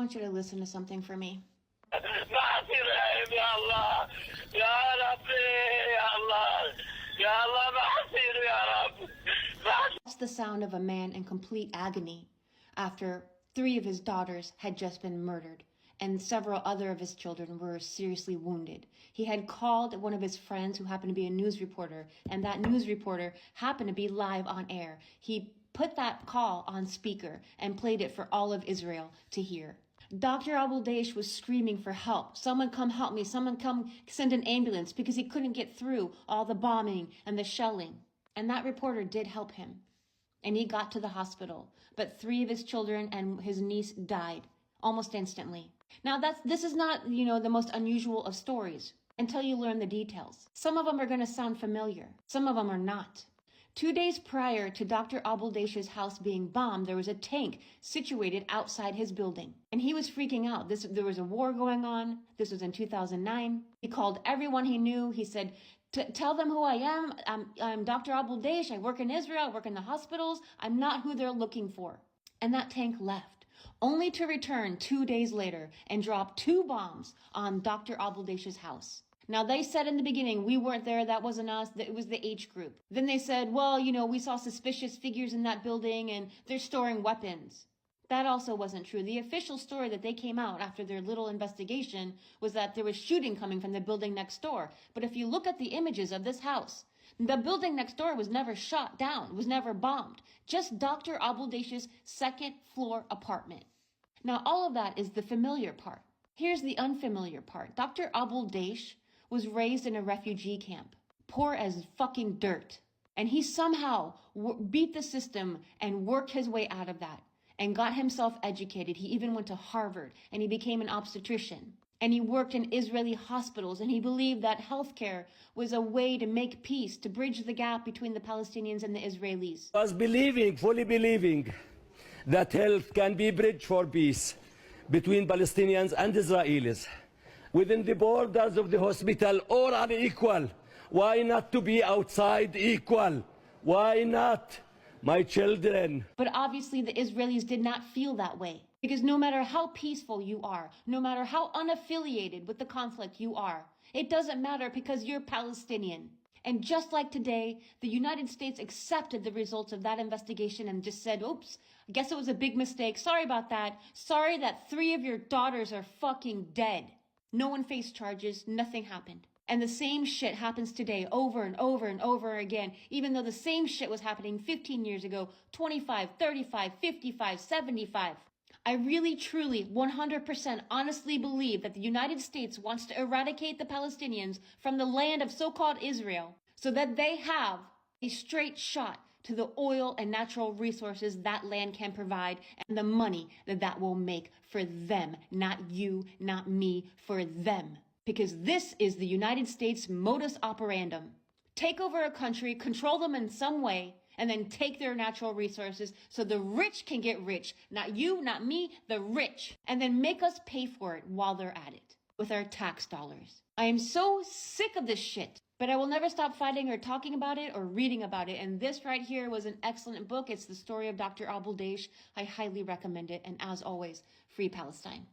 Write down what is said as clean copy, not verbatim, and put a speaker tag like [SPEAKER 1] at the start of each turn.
[SPEAKER 1] want you to listen to something for me. That's the sound of a man in complete agony after 3 of his daughters had just been murdered and several other of his children were seriously wounded. He had called one of his friends who happened to be a news reporter, and that news reporter happened to be live on air. He put that call on speaker and played it for all of Israel to hear. Dr. Abuelish was screaming for help. Someone come help me. Someone come send an ambulance, because he couldn't get through all the bombing and the shelling. And that reporter did help him. And he got to the hospital. But 3 of his children and his niece died almost instantly. Now this is not, the most unusual of stories until you learn the details. Some of them are going to sound familiar. Some of them are not. 2 days prior to Dr. Abulish's house being bombed, there was a tank situated outside his building. And he was freaking out. There was a war going on. This was in 2009. He called everyone he knew. He said, tell them who I am. I'm Dr. Abuelish. I work in Israel. I work in the hospitals. I'm not who they're looking for. And that tank left, only to return 2 days later and drop 2 bombs on Dr. Abulish's house. Now, they said in the beginning, we weren't there, that wasn't us, that it was the H group. Then they said, well, we saw suspicious figures in that building and they're storing weapons. That also wasn't true. The official story that they came out after their little investigation was that there was shooting coming from the building next door. But if you look at the images of this house, the building next door was never shot down, was never bombed. Just Dr. Abulish's 2nd floor apartment. Now, all of that is the familiar part. Here's the unfamiliar part. Dr. Abuelish was raised in a refugee camp, poor as fucking dirt. And he somehow beat the system and worked his way out of that and got himself educated. He even went to Harvard and he became an obstetrician. And he worked in Israeli hospitals, and he believed that healthcare was a way to make peace, to bridge the gap between the Palestinians and the Israelis.
[SPEAKER 2] I was fully believing that health can be bridge for peace between Palestinians and Israelis. Within the borders of the hospital, all are equal. Why not to be outside equal? Why not? My children.
[SPEAKER 1] But obviously the Israelis did not feel that way. Because no matter how peaceful you are, no matter how unaffiliated with the conflict you are, it doesn't matter because you're Palestinian. And just like today, the United States accepted the results of that investigation and just said, oops, I guess it was a big mistake. Sorry about that. Sorry that 3 of your daughters are fucking dead. No one faced charges. Nothing happened. And the same shit happens today over and over and over again, even though the same shit was happening 15 years ago, 25, 35, 55, 75. I really, truly, 100% honestly believe that the United States wants to eradicate the Palestinians from the land of so-called Israel so that they have a straight shot to the oil and natural resources that land can provide and the money that will make for them. Not you, not me, for them. Because this is the United States modus operandum. Take over a country, control them in some way, and then take their natural resources so the rich can get rich. Not you, not me, the rich. And then make us pay for it while they're at it with our tax dollars. I am so sick of this shit, but I will never stop fighting or talking about it or reading about it. And this right here was an excellent book. It's the story of Dr. Abuelish. I highly recommend it. And as always, free Palestine.